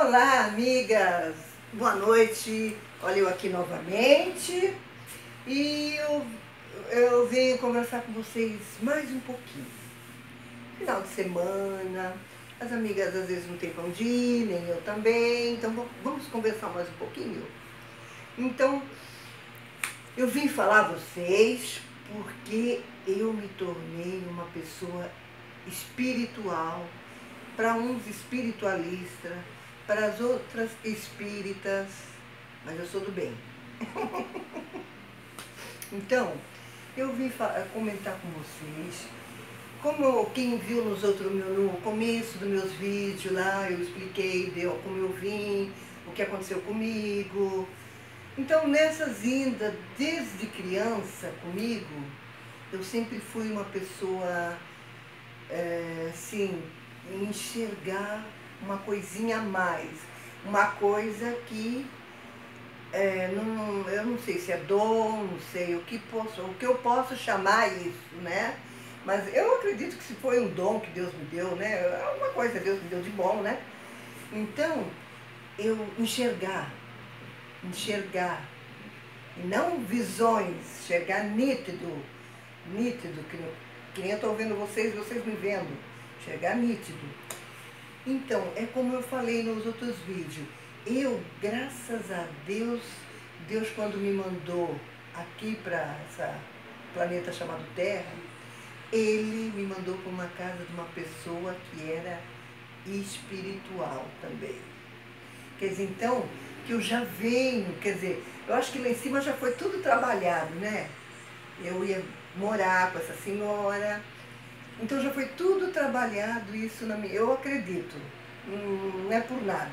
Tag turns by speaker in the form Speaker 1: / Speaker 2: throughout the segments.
Speaker 1: Olá, amigas! Boa noite! Olha eu aqui novamente e eu venho conversar com vocês mais um pouquinho. Final de semana, as amigas às vezes não têm pra onde ir, nem eu também, então vamos conversar mais um pouquinho? Então, eu vim falar a vocês porque eu me tornei uma pessoa espiritual, para uns espiritualistas, para as outras espíritas, mas eu sou do bem. Então, eu vim comentar com vocês, como quem viu no começo dos meus vídeos lá, eu expliquei como eu vim, o que aconteceu comigo. Então, nessas indas, desde criança comigo, eu sempre fui uma pessoa, assim, enxergar uma coisinha a mais, uma coisa que eu não sei se é dom, não sei o que eu posso chamar isso, né? Mas eu acredito que se foi um dom que Deus me deu, né? Alguma coisa Deus me deu de bom, né? Então, eu enxergar, e não visões, enxergar nítido, que nem eu estou vendo vocês me vendo, enxergar nítido. Então, é como eu falei nos outros vídeos, graças a Deus, Deus quando me mandou aqui para esse planeta chamado Terra, Ele me mandou para uma casa de uma pessoa que era espiritual também. Quer dizer, então, que eu já venho, quer dizer, eu acho que lá em cima já foi tudo trabalhado, né? Eu ia morar com essa senhora, então já foi tudo trabalhado isso na minha... Eu acredito, não é por nada.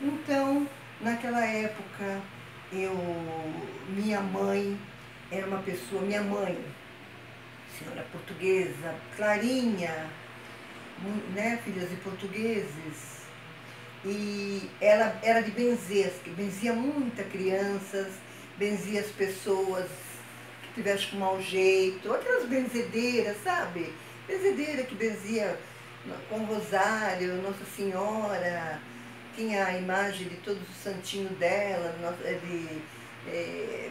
Speaker 1: Então, naquela época, minha mãe era uma pessoa, senhora portuguesa, clarinha, né, filhas de portugueses, e ela era de benzer, que benzia muitas crianças, benzia as pessoas que tivessem com mau jeito, aquelas benzedeiras, sabe? Benzedeira que benzia com rosário, Nossa Senhora, tinha a imagem de todos os santinhos dela,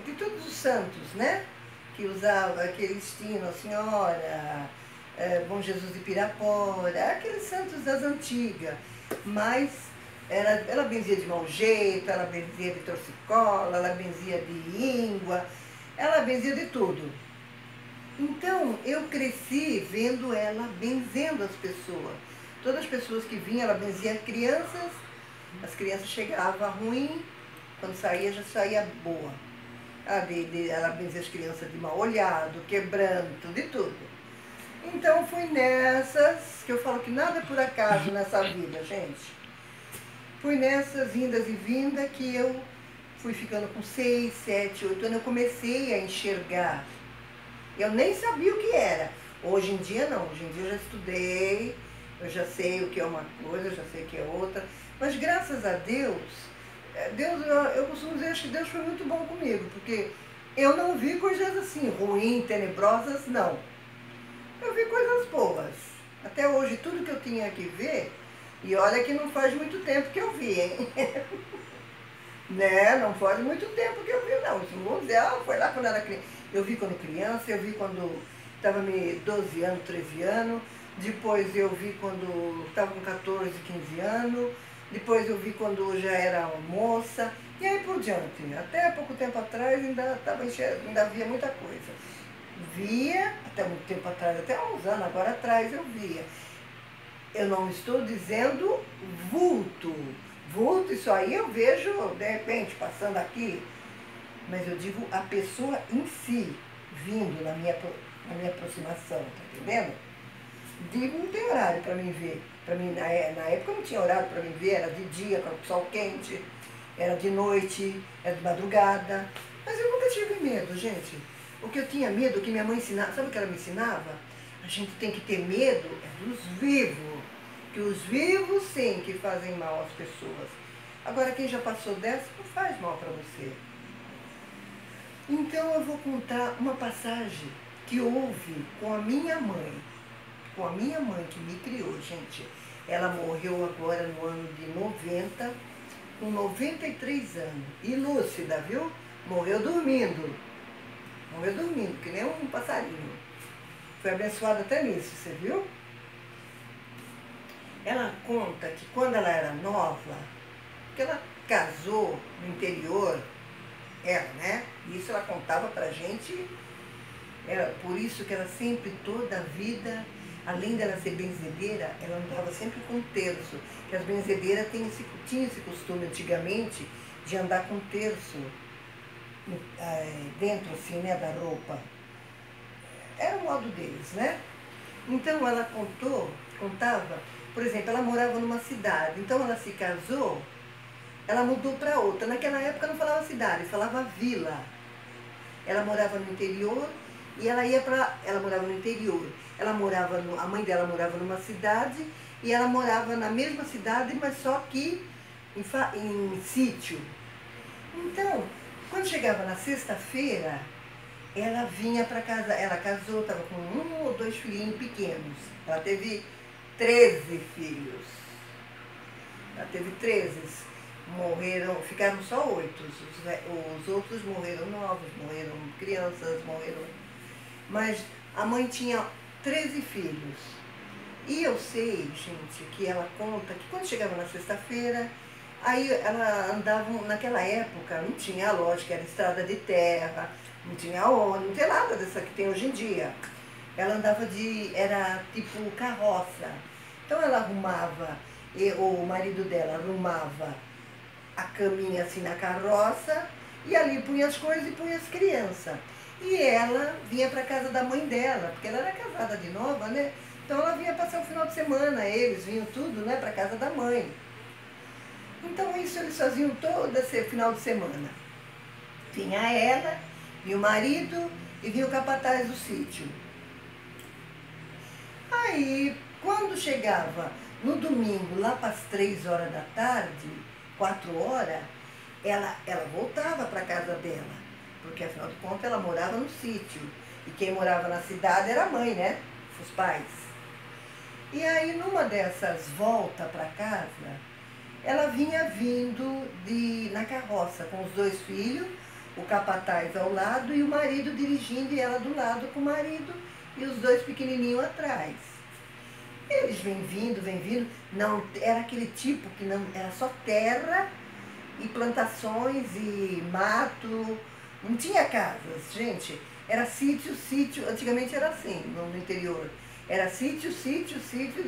Speaker 1: de todos os santos, né? Que usava aqueles tinham Nossa Senhora, Bom Jesus de Pirapora, aqueles santos das antigas, mas ela benzia de mau jeito, ela benzia de torcicola, ela benzia de íngua, ela benzia de tudo. Então, eu cresci vendo ela benzendo as pessoas. Todas as pessoas que vinham, ela benzia crianças, as crianças chegavam ruim, quando saía, já saía boa. Ela benzia as crianças de mal olhado, quebranto, de tudo. Então, foi nessas, que eu falo que nada é por acaso nessa vida, gente. Foi nessas indas e vindas que eu fui ficando com 6, 7, 8 anos, eu comecei a enxergar. Eu nem sabia o que era. Hoje em dia não, hoje em dia eu já estudei, eu já sei o que é uma coisa, eu já sei o que é outra. Mas graças a Deus, eu costumo dizer que Deus foi muito bom comigo, porque eu não vi coisas assim, ruins, tenebrosas, não. Eu vi coisas boas. Até hoje, tudo que eu tinha que ver, e olha que não faz muito tempo que eu vi, hein? Né? Não faz muito tempo que eu vi, não. Isso não vou dizer, foi lá quando era criança. Eu vi quando criança, eu vi quando estava 12 anos, 13 anos. Depois eu vi quando estava com 14, 15 anos. Depois eu vi quando já era moça. E aí por diante. Até pouco tempo atrás ainda via muita coisa. Via, até muito tempo atrás, até uns anos agora atrás eu via. Eu não estou dizendo vulto. Vulto, isso aí eu vejo, de repente, passando aqui. Mas eu digo a pessoa em si, vindo na minha aproximação, tá entendendo? Digo, não tem horário para mim ver. Para mim, na época não tinha horário para mim ver, era de dia, com o sol quente, era de noite, era de madrugada. Mas eu nunca tive medo, gente. O que eu tinha medo, o que minha mãe ensinava, sabe o que ela me ensinava? A gente tem que ter medo dos vivos. Que os vivos, sim, que fazem mal às pessoas. Agora, quem já passou dessa, não faz mal para você. Então, eu vou contar uma passagem que houve com a minha mãe que me criou, gente. Ela morreu agora no ano de 90, com 93 anos. E lúcida, viu? Morreu dormindo. Morreu dormindo, que nem um passarinho. Foi abençoada até nisso, você viu? Ela conta que quando ela era nova, que ela casou no interior, né? Isso ela contava pra gente, era por isso que ela sempre, toda a vida, além dela ser benzedeira, ela andava sempre com terço, que as benzedeiras tinham esse costume antigamente de andar com terço dentro assim, né, da roupa. Era o modo deles, né? Então ela contava, por exemplo, ela morava numa cidade, então ela se casou, ela mudou para outra. Naquela época não falava cidade, falava vila. Ela morava no interior e ela ia para. Ela morava no interior. A mãe dela morava numa cidade e ela morava na mesma cidade, mas só que em sítio. Então, quando chegava na sexta-feira, ela vinha para casa. Ela casou, estava com 1 ou 2 filhinhos pequenos. Ela teve 13 filhos. Ela teve 13. Morreram, ficaram só 8. Os outros morreram novos, morreram crianças, morreram. Mas a mãe tinha 13 filhos. E eu sei, gente, que ela conta que quando chegava na sexta-feira, aí ela andava, naquela época não tinha a lógica, era estrada de terra, não tinha ônibus, não tinha nada dessa que tem hoje em dia. Ela andava era tipo carroça. Então ela arrumava, o marido dela arrumava a caminha assim na carroça, e ali punha as coisas e punha as crianças. E ela vinha para casa da mãe dela, porque ela era casada de nova, né? Então ela vinha passar o final de semana, eles vinham tudo, né, para casa da mãe. Então isso eles faziam todo esse final de semana. Vinha ela, vinha o marido e vinha o capataz do sítio. Aí, quando chegava no domingo, lá para as 3 horas da tarde, 4 horas, ela voltava para a casa dela, porque afinal de contas ela morava no sítio, e quem morava na cidade era a mãe, né? Os pais. E aí, numa dessas voltas para casa, ela vinha na carroça, com os 2 filhos, o capataz ao lado e o marido dirigindo, e ela do lado com o marido e os 2 pequenininhos atrás. Eles vêm vindo, não, era aquele tipo que não, era só terra e plantações e mato, não tinha casas, gente, era sítio, antigamente era assim, no interior, era sítio,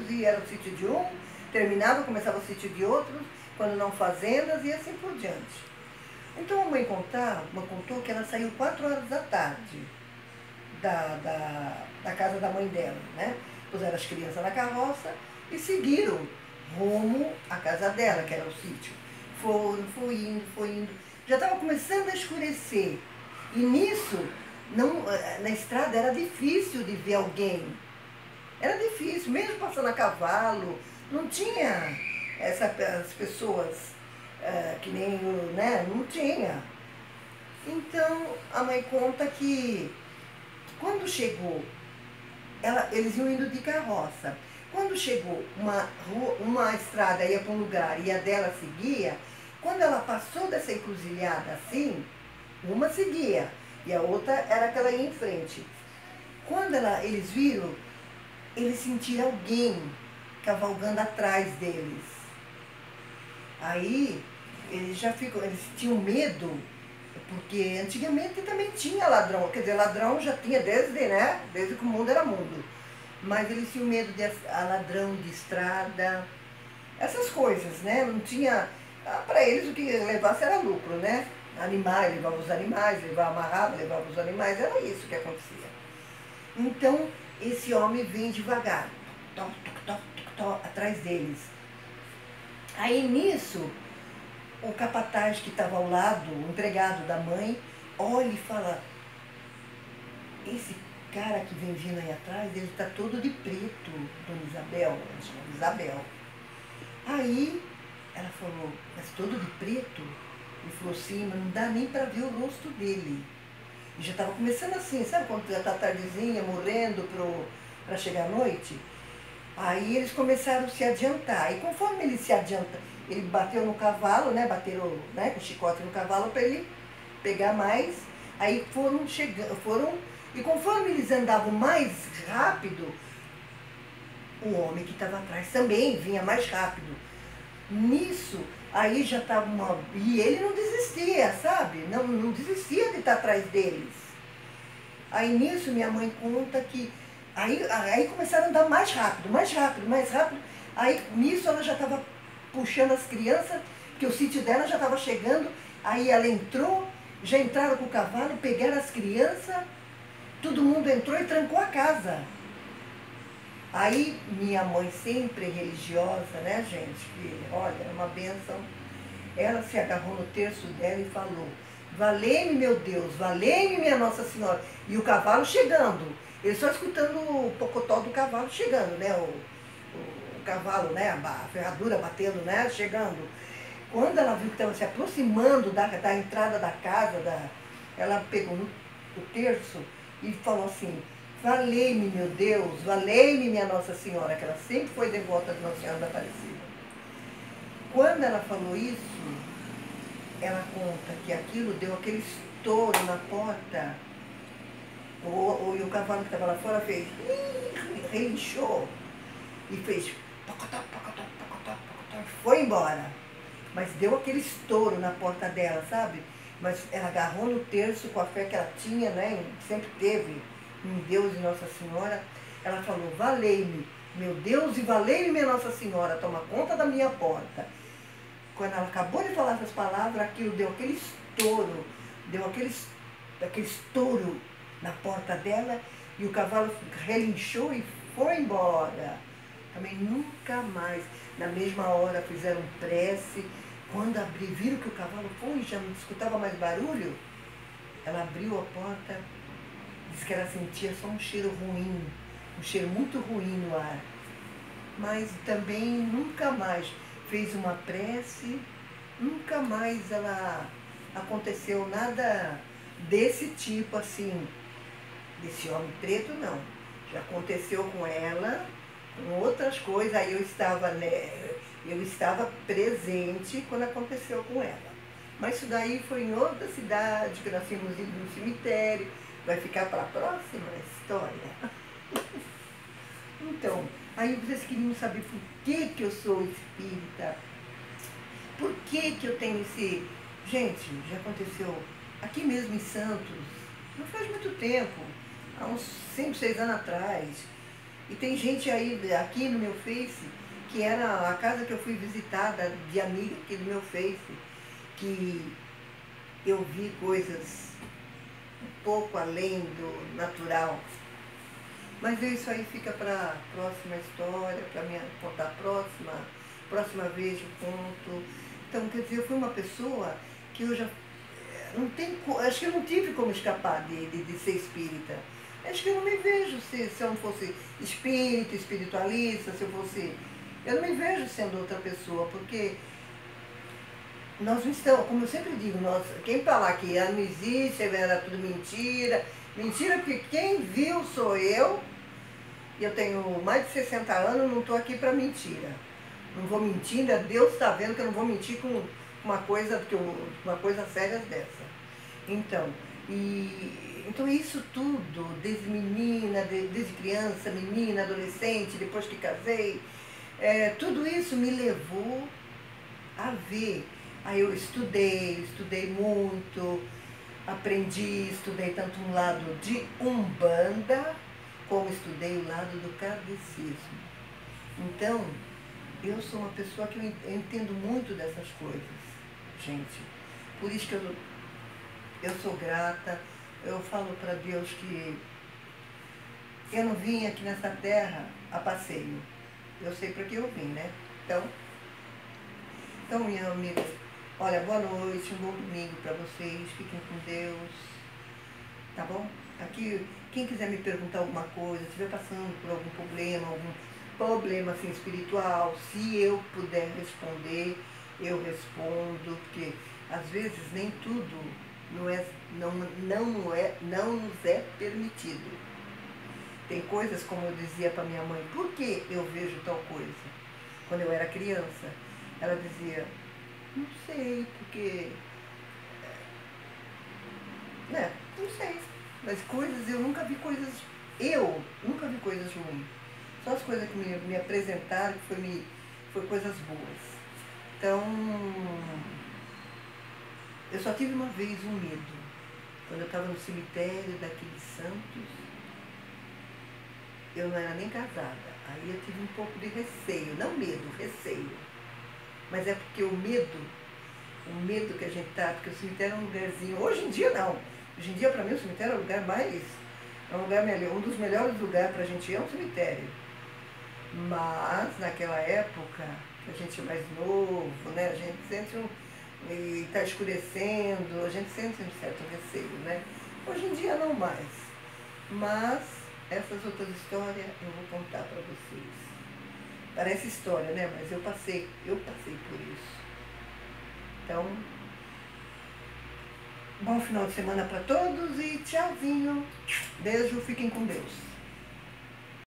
Speaker 1: e era o sítio de um, terminava, começava o sítio de outros, quando não fazendas e assim por diante. Então a mãe contou que ela saiu 4 horas da tarde da casa da mãe dela, né? Puseram as crianças na carroça e seguiram rumo à casa dela, que era o sítio. Foi indo. Já estava começando a escurecer. E nisso, na estrada era difícil de ver alguém. Era difícil, mesmo passando a cavalo, não tinha as pessoas que nem, né? Não tinha. Então, a mãe conta que quando chegou, eles iam indo de carroça. Quando chegou uma estrada ia para um lugar e a dela seguia, quando ela passou dessa encruzilhada assim, uma seguia e a outra era que ela ia em frente. Quando eles viram, eles sentiram alguém cavalgando atrás deles. Aí eles tinham medo, porque antigamente também tinha ladrão, quer dizer, ladrão já tinha desde que o mundo era mundo. Mas eles tinham medo de ladrão de estrada, essas coisas, né? Não tinha, para eles o que levasse era lucro, né? Animais, levava os animais, levava amarrado, levava os animais, era isso que acontecia. Então, esse homem vem devagar, atrás deles. Aí nisso, o capataz que estava ao lado, o empregado da mãe, olha e fala, esse cara que vem vindo aí atrás, ele está todo de preto, Dona Isabel, ela chamava Isabel. Aí ela falou, mas todo de preto? Ele falou, sim, mas não dá nem para ver o rosto dele. E já estava começando assim, sabe quando já está tardezinha, morrendo para chegar à noite? Aí eles começaram a se adiantar. E conforme eles se adiantam, ele bateu no cavalo, né? Bateram, né, com chicote no cavalo para ele pegar mais. Aí foram chegando, e conforme eles andavam mais rápido, o homem que estava atrás também vinha mais rápido. Nisso, aí já estava uma... E ele não desistia, sabe? Não desistia de estar atrás deles. Aí nisso minha mãe conta que... Aí começaram a andar mais rápido, mais rápido, mais rápido. Aí nisso ela já estava puxando as crianças, que o sítio dela já estava chegando. Aí ela entrou, já entraram com o cavalo, pegaram as crianças, todo mundo entrou e trancou a casa. Aí minha mãe, sempre religiosa, né, gente, que olha, é uma bênção, ela se agarrou no terço dela e falou: valei-me, meu Deus, valei-me, minha Nossa Senhora. E o cavalo chegando, ele só escutando o pocotó do cavalo chegando, né, o cavalo, né, a ferradura batendo, né, chegando. Quando ela viu que estava se aproximando da entrada da casa, ela pegou o terço e falou assim: valei-me, meu Deus, valei-me, minha Nossa Senhora, que ela sempre foi devota de Nossa Senhora da Aparecida. Quando ela falou isso, ela conta que aquilo deu aquele estouro na porta, e o cavalo que estava lá fora fez, relinchou, e fez, pocotó, pocotó, pocotó, pocotó, e foi embora. Mas deu aquele estouro na porta dela, sabe? Mas ela agarrou no terço com a fé que ela tinha, né? Sempre teve em Deus e Nossa Senhora. Ela falou: valei-me, meu Deus, e valei-me, minha Nossa Senhora, toma conta da minha porta. Quando ela acabou de falar essas palavras, aquilo deu aquele estouro, deu aquele estouro na porta dela, e o cavalo relinchou e foi embora. Também nunca mais. Na mesma hora fizeram prece. Quando viram que o cavalo foi e já não escutava mais barulho, ela abriu a porta, disse que ela sentia só um cheiro ruim, um cheiro muito ruim no ar. Mas também nunca mais fez uma prece, nunca mais aconteceu nada desse tipo assim, desse homem preto não. Já aconteceu com ela, com outras coisas, aí eu estava presente quando aconteceu com ela. Mas isso daí foi em outra cidade, que nós tínhamos ido no cemitério, vai ficar para a próxima história. Então, aí vocês queriam saber por que eu sou espírita, por que eu tenho esse... Gente, já aconteceu aqui mesmo em Santos, não faz muito tempo, há uns 5, 6 anos atrás. E tem gente aí, aqui no meu Face, que era a casa que eu fui visitada de amiga aqui do meu Face, que eu vi coisas um pouco além do natural. Mas isso aí fica para a próxima história, para me contar a próxima vez eu conto. Então, quer dizer, eu fui uma pessoa que eu já não tem, acho que eu não tive como escapar de ser espírita. Acho que eu não me vejo se eu não fosse espírita, espiritualista, se eu fosse... Eu não me vejo sendo outra pessoa, porque nós não estamos, como eu sempre digo, quem falar que não existe, era tudo mentira, mentira porque quem viu sou eu, e eu tenho mais de 60 anos, não estou aqui para mentira. Não vou mentir, ainda Deus está vendo que eu não vou mentir com uma coisa séria dessa. Então isso tudo, desde menina, desde criança, menina, adolescente, depois que casei, tudo isso me levou a ver. Aí eu estudei muito, estudei tanto um lado de Umbanda, como estudei o lado do kardecismo. Então, eu sou uma pessoa que eu entendo muito dessas coisas, gente. Por isso que eu sou grata, eu falo para Deus que eu não vim aqui nessa terra a passeio. Eu sei para que eu vim, né? Então, minha amiga, olha, boa noite, um bom domingo para vocês, fiquem com Deus, tá bom? Aqui, quem quiser me perguntar alguma coisa, estiver passando por algum problema assim, espiritual, se eu puder responder, eu respondo, porque às vezes nem tudo não nos é permitido. Tem coisas, como eu dizia para minha mãe, por que eu vejo tal coisa? Quando eu era criança, Ela dizia, não sei, porque... Né, não sei. Mas coisas, eu nunca vi coisas ruins. Só as coisas que me apresentaram foi coisas boas. Então, eu só tive uma vez um medo. Quando eu estava no cemitério daqueles santos, eu não era nem casada. Aí eu tive um pouco de receio, não medo, receio. Mas é porque o medo que a gente tá, porque o cemitério é um lugarzinho, hoje em dia não. Hoje em dia, para mim, o cemitério é o lugar mais, é um lugar melhor, um dos melhores lugares para a gente ir é um cemitério. Mas, naquela época, que a gente é mais novo, né, a gente sente e está escurecendo, a gente sente um certo receio, né? Hoje em dia não mais. Mas essas outras histórias eu vou contar para vocês. Parece história, né? Mas eu passei por isso. Então, bom final de semana para todos e tchauzinho. Beijo, fiquem com Deus.